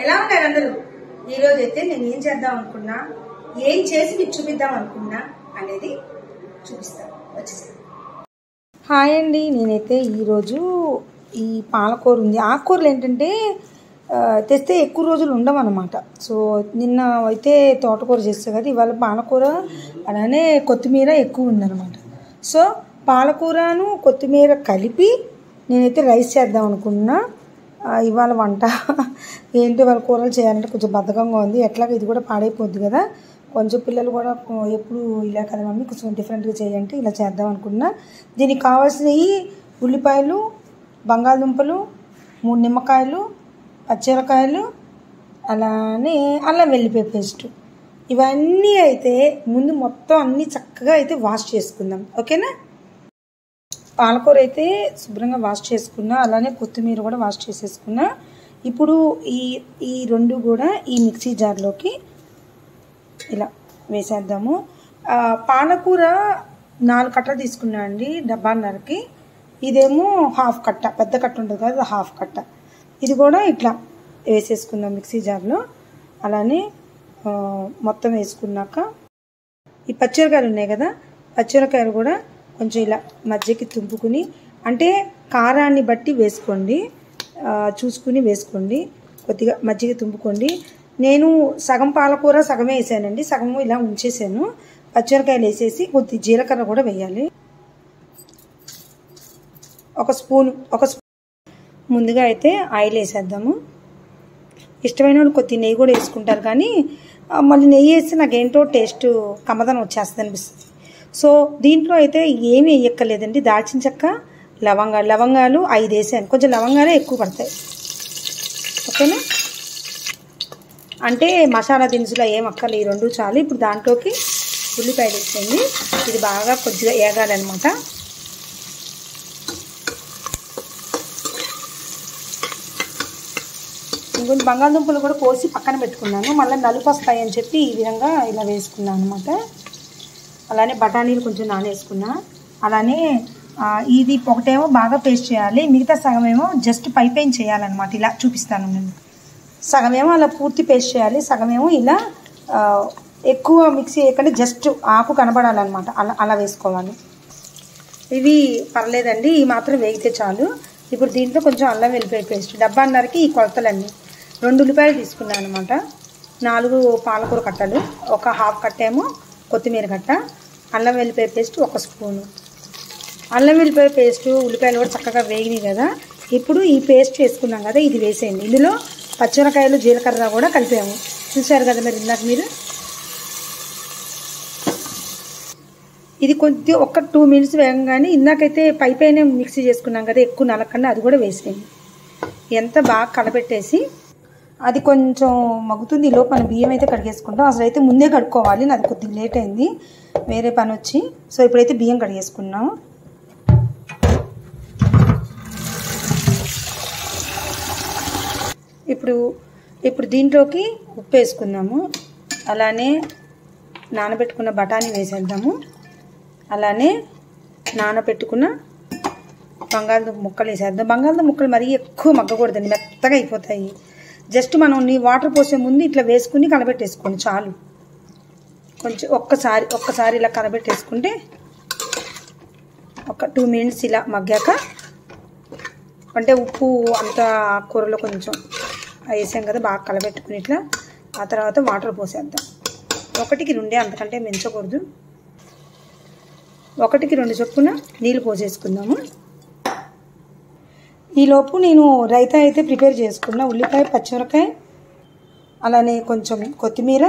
ఎలా ఉన్నారు అందరూ? ఈ రోజు అయితే నేను ఏం చేద్దాం అనుకున్నా, ఏం చేసి మీకు చూపిద్దాం అనుకున్నా అనేది చూపిస్తాను. వచ్చేసాను. హాయ్ అండి, నేనైతే ఈరోజు ఈ పాలకూర ఉంది. ఆకుకూరలు ఏంటంటే తెస్తే ఎక్కువ రోజులు ఉండవన్నమాట. సో నిన్న అయితే తోటకూర చేస్తే కదా, ఇవాళ పాలకూర అలానే కొత్తిమీర ఎక్కువ ఉందన్నమాట. సో పాలకూరను కొత్తిమీర కలిపి నేనైతే రైస్ చేద్దాం అనుకున్నా. ఇవాళ వంట ఏంటి, వాళ్ళ కూరలు చేయాలంటే కొంచెం బద్ధకంగా ఉంది. ఎట్లాగో ఇది కూడా పాడైపోద్ది కదా, కొంచెం పిల్లలు కూడా ఎప్పుడు ఇలా కదా మమ్మీ కొంచెం డిఫరెంట్గా చేయంటే ఇలా చేద్దాం అనుకున్నా. దీనికి కావాల్సినవి ఉల్లిపాయలు, బంగాళదుంపలు, 3 నిమ్మకాయలు, పచ్చిమిరకాయలు, అలానే అల్లం వెల్లిపాయ పేస్ట్. ఇవన్నీ అయితే ముందు మొత్తం అన్నీ చక్కగా అయితే వాష్ చేసుకుందాం, ఓకేనా. పాలకూర అయితే శుభ్రంగా వాష్ చేసుకున్నా, అలానే కొత్తిమీర కూడా వాష్ చేసేసుకున్నా. ఇప్పుడు ఈ రెండు కూడా ఈ మిక్సీ జార్లోకి ఇలా వేసేద్దాము. పాలకూర 4 కట్టలు తీసుకున్నా అండి, డబ్బాన్నరకి. ఇదేమో హాఫ్ కట్ట, పెద్ద కట్ట ఉంటుంది కదా, హాఫ్ కట్ట. ఇది కూడా ఇట్లా వేసేసుకుందాం మిక్సీ జార్లో. అలానే మొత్తం వేసుకున్నాక ఈ పచ్చిమిరకాయలు ఉన్నాయి కదా, పచ్చిమిరకాయలు కూడా కొంచెం ఇలా మజ్జిగకి తుంపుకుని, అంటే కారాన్ని బట్టి వేసుకోండి, చూసుకుని వేసుకోండి. కొద్దిగా మజ్జిగ తుంపుకోండి. నేను సగం పాలకూర సగమే వేసానండి, సగము ఇలా ఉంచేసాను. పచ్చిమిరకాయలు వేసేసి కొద్ది జీలకర్ర కూడా వేయాలి. ఒక స్పూన్ ముందుగా అయితే ఆయిల్ వేసేద్దాము. ఇష్టమైన వాళ్ళు కొద్ది నెయ్యి కూడా వేసుకుంటారు, కానీ మళ్ళీ నెయ్యి వేస్తే నాకేంటో టేస్ట్ కమ్మదనం వచ్చేస్తుంది అనిపిస్తుంది. సో దీంట్లో అయితే ఏమీ వేయక్కర్లేదండి. దాల్చిన చెక్క, లవంగాలు 5 వేసాను. కొంచెం లవంగాలే ఎక్కువ పడతాయి, ఓకేనా. అంటే మసాలా దినుసులు ఏం అక్కర్లేదు, ఈ 2 చాలు. ఇప్పుడు దాంట్లోకి ఉల్లిపాయలు వేసేయండి. ఇది బాగా కొద్దిగా ఏగాలన్నమాట. ఇంకొంచెం బంగాళదుంపలు కూడా కోసి పక్కన పెట్టుకున్నాను, మళ్ళీ నలుపు వస్తాయని చెప్పి ఈ విధంగా ఇలా వేసుకున్నాను అనమాట. అలానే బఠానీలు కొంచెం నానేసుకున్నా. అలానే ఇది ఒకటేమో బాగా పేస్ట్ చేయాలి, మిగతా సగమేమో జస్ట్ పైపైన చేయాలన్నమాట. ఇలా చూపిస్తాను నేను. సగమేమో అలా పూర్తి పేస్ట్ చేయాలి, సగమేమో ఇలా ఎక్కువ మిక్సీ వేయకుండా జస్ట్ ఆకు కనబడాలన్నమాట, అలా వేసుకోవాలి. ఇవి పర్లేదండి, ఈ మాత్రం వేగితే చాలు. ఇప్పుడు దీంట్లో కొంచెం అల్లం వెల్లిపాయ పేస్ట్, డబ్బాన్నరకి ఈ కొలతలన్నీ. 2 ఉల్లిపాయలు తీసుకున్నాను అనమాట, 4 పాలకూర కట్టలు, ఒక హాఫ్ కట్ట ఏమో కొత్తిమీర కట్ట, అల్లం వెల్లిపాయ పేస్ట్ 1 స్పూను. అల్లం వెల్లిపాయ పేస్ట్, ఉల్లిపాయలు కూడా చక్కగా వేగినాయి కదా. ఇప్పుడు ఈ పేస్ట్ వేసుకున్నాం కదా, ఇది వేసేయండి. ఇందులో పచ్చిమిరకాయలు, జీలకర్ర కూడా కలిపాము, చూసారు కదా మరి ఇందాక మీరు. ఇది కొద్దిగా ఒక 2 మినిట్స్ వేగంగానే, ఇందాకైతే పైపైనే మిక్సీ చేసుకున్నాం కదా, ఎక్కువ నలకన్నా అది కూడా వేసేయండి. ఎంత బాగా కలపెట్టేసి అది కొంచెం మగ్గుతుంది. ఈలోపు మనం బియ్యం అయితే కడిగేసుకుంటాం. అసలు అయితే ముందే కడుక్కోవాలి, నాది కొద్దిగా లేట్ అయింది, వేరే పని వచ్చి. సో ఇప్పుడైతే బియ్యం కడిగేసుకున్నాం. ఇప్పుడు దీంట్లోకి ఉప్పు వేసుకుందాము. అలానే నానబెట్టుకున్న బఠానీ వేసేద్దాము. అలానే నానబెట్టుకున్న బంగాళదుంప ముక్కలు వేసేద్దాం. బంగాళదుంప ముక్కలు మరీ ఎక్కువ మగ్గకూడదండి, మెత్తగా అయిపోతాయి. జస్ట్ మనం వాటర్ పోసే ముందు ఇట్లా వేసుకుని కలబెట్టేసుకోండి చాలు. కొంచెం ఒక్కసారి ఇలా కలబెట్టేసుకుంటే ఒక 2 మినిట్స్ ఇలా మగ్గాక, అంటే ఉప్పు అంతా కూరలో కొంచెం వేసాం కదా, బాగా కలబెట్టుకుని ఇట్లా. ఆ తర్వాత వాటర్ పోసేద్దాం. 1కి 2, అంతకంటే మించకూడదు. 1కి 2 చొప్పున నీళ్ళు పోసేసుకుందాము. ఈలోపు నేను రైతా అయితే ప్రిపేర్ చేసుకున్నా. ఉల్లిపాయ, పచ్చిమిరకాయ, అలానే కొంచెం కొత్తిమీర,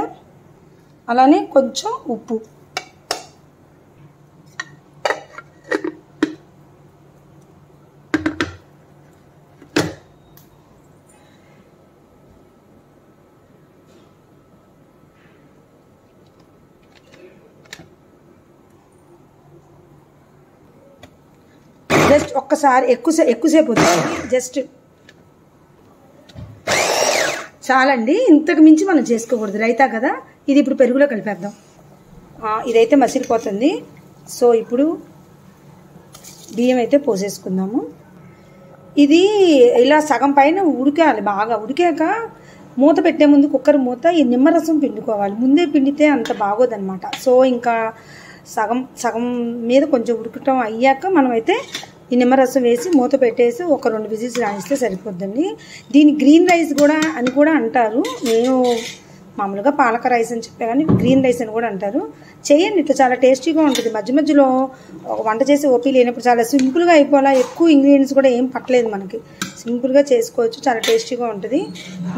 అలానే కొంచెం ఉప్పు. జస్ట్ ఒక్కసారి ఎక్కువసేపు వద్దు, జస్ట్ చాలండి. ఇంతకు మించి మనం చేసుకోకూడదు, రైతా కదా. ఇది ఇప్పుడు పెరుగులో కలిపేద్దాం. ఇదైతే మసిలిపోతుంది. సో ఇప్పుడు బియ్యం అయితే పోసేసుకుందాము. ఇది ఇలా సగం పైన ఉడకాలి, బాగా ఉడికాక మూత పెట్టే ముందు కుక్కర్ మూత ఈ నిమ్మరసం పిండుకోవాలి. ముందే పిండితే అంత బాగోదన్నమాట. సో ఇంకా సగం మీద కొంచెం ఉడకటం అయ్యాక మనమైతే ఈ నిమ్మరసం వేసి మూత పెట్టేసి ఒక 2 విజిల్స్ రాయిస్తే సరిపోద్దండి. దీని గ్రీన్ రైస్ కూడా అని కూడా అంటారు. నేను మామూలుగా పాలక రైస్ అని చెప్పే కానీ గ్రీన్ రైస్ అని కూడా అంటారు. చేయండి, ఇట్లా చాలా టేస్టీగా ఉంటుంది. మధ్య మధ్యలో వంట చేసి ఓపీ లేనప్పుడు చాలా సింపుల్గా అయిపోవాలా, ఎక్కువ ఇంగ్రీడియంట్స్ కూడా ఏం పట్టలేదు మనకి, సింపుల్గా చేసుకోవచ్చు, చాలా టేస్టీగా ఉంటుంది.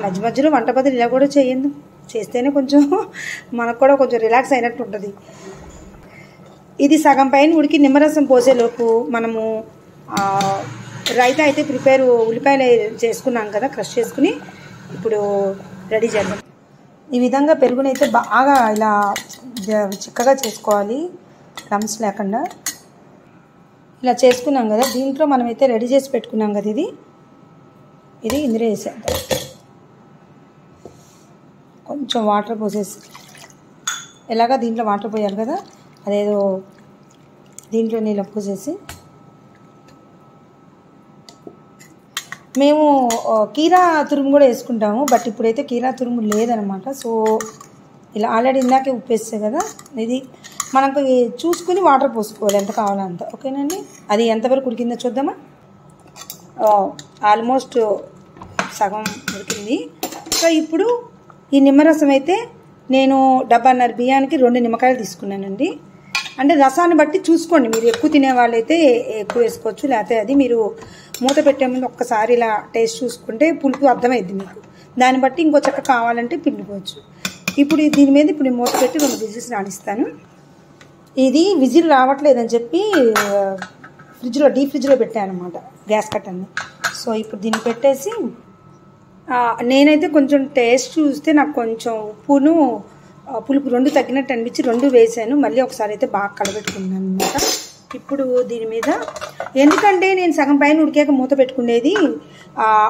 మధ్య మధ్యలో వంట బదులు ఇలా కూడా చేయండి, చేస్తేనే కొంచెం మనకు కూడా కొంచెం రిలాక్స్ అయినట్టు ఉంటుంది. ఇది సగం పైన ఉడికి నిమ్మరసం పోసేలోపు మనము రైతా అయితే ఉల్లిపాయలు చేసుకున్నాం కదా, క్రష్ చేసుకుని ఇప్పుడు రెడీ చేద్దాం. ఈ విధంగా పెరుగునైతే బాగా ఇలా చిక్కగా చేసుకోవాలి, లమ్స్ లేకుండా. ఇలా చేసుకున్నాం కదా, దీంట్లో మనమైతే రెడీ చేసి పెట్టుకున్నాం కదా, ఇది ఇందులో వేసేద్దాం. కొంచెం వాటర్ పోసేసి, ఎలాగా దీంట్లో వాటర్ పోయాలి కదా, అదేదో దీంట్లో నీళ్ళు పోసేసి, మేము కీరా తురుము కూడా వేసుకుంటాము, బట్ ఇప్పుడైతే కీరా తురుము లేదనమాట. సో ఇలా ఆల్రెడీ ఇందాకే ఉప్పు వేస్తే కదా, ఇది మనకు చూసుకుని వాటర్ పోసుకోవాలి ఎంత కావాలంత. ఓకేనండి, అది ఎంతవరకు ఉడికిందో చూద్దామా. ఆల్మోస్ట్ సగం ఉడికింది. సో ఇప్పుడు ఈ నిమ్మరసం అయితే నేను 1.5 బియ్యానికి 2 నిమ్మకాయలు తీసుకున్నానండి. అంటే రసాన్ని బట్టి చూసుకోండి, మీరు ఎక్కువ తినే వాళ్ళైతే ఎక్కువ వేసుకోవచ్చు, లేకపోతే అది మీరు మూత పెట్టే ముందు ఒక్కసారి ఇలా టేస్ట్ చూసుకుంటే పులుపు అర్థమైద్ది మీకు, దాన్ని బట్టి ఇంకో చెక్క కావాలంటే పిండుకోవచ్చు. ఇప్పుడు దీని మీద ఇప్పుడు మూత పెట్టి 2 విజిల్స్ రాణిస్తాను. ఇది విజిల్ రావట్లేదని చెప్పి డీప్ ఫ్రిడ్జ్లో పెట్టాను అనమాట, గ్యాస్ కట్టని. సో ఇప్పుడు దీన్ని పెట్టేసి నేనైతే కొంచెం టేస్ట్ చూస్తే నాకు కొంచెం ఉప్పును పులుపు 2 తగ్గినట్టు అనిపించి 2 వేసాను. మళ్ళీ ఒకసారి అయితే బాగా కలబెట్టుకున్నాను అనమాట. ఇప్పుడు దీని మీద, ఎందుకంటే నేను సగం పైన ఉడికాక మూత పెట్టుకునేది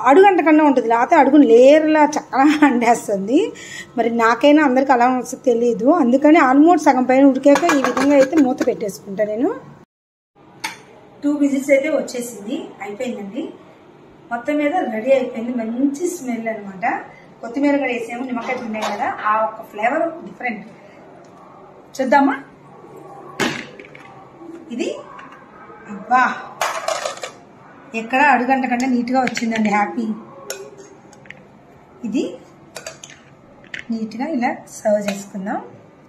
అడుగంట కన్నా ఉంటుంది, లేకపోతే అడుగును లేయర్లా చక్కగా అండేస్తుంది. మరి నాకైనా అందరికి అలా వస్తుంది తెలియదు, అందుకని ఆల్మోస్ట్ సగం పైన ఉడికాక ఈ విధంగా అయితే మూత పెట్టేసుకుంటా నేను. 2 విజిల్స్ అయితే వచ్చేసింది, అయిపోయిందండి. మొత్తం మీద రెడీ అయిపోయింది. మంచి స్మెల్ అనమాట. కొత్తిమీర కూడా వేసాము, నిమ్మకాయ తిన్నాయి కదా, ఆ ఒక్క ఫ్లేవర్ డిఫరెంట్. చూద్దామా ఇది. అబ్బా, ఎక్కడ అడుగంట కంటే నీట్గా వచ్చిందండి, హ్యాపీ. ఇది నీట్గా ఇలా సర్వ్ చేసుకుందాం.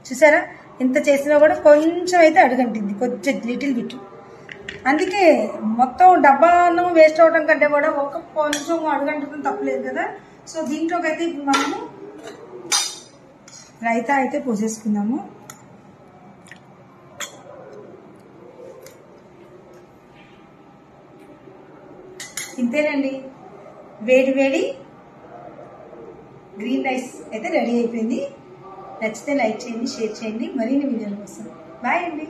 చూసారా, ఇంత చేసినా కూడా కొంచెం అయితే అడుగంటింది, కొంచెం లిటిల్ బిట్. అందుకే మొత్తం డబ్బాను వేస్ట్ అవడం కంటే కూడా ఒక కొంచెం అడుగంటడం తప్పలేదు కదా. సో దీంట్లోకి అయితే ఇప్పుడు మనము రైతా అయితే పోసేసుకుందాము. ఇంతేనండి, వేడి వేడి గ్రీన్ రైస్ అయితే రెడీ అయిపోయింది. నచ్చితే లైక్ చేయండి, షేర్ చేయండి, మరిన్ని వీడియోల కోసం. బాయ్ అండి.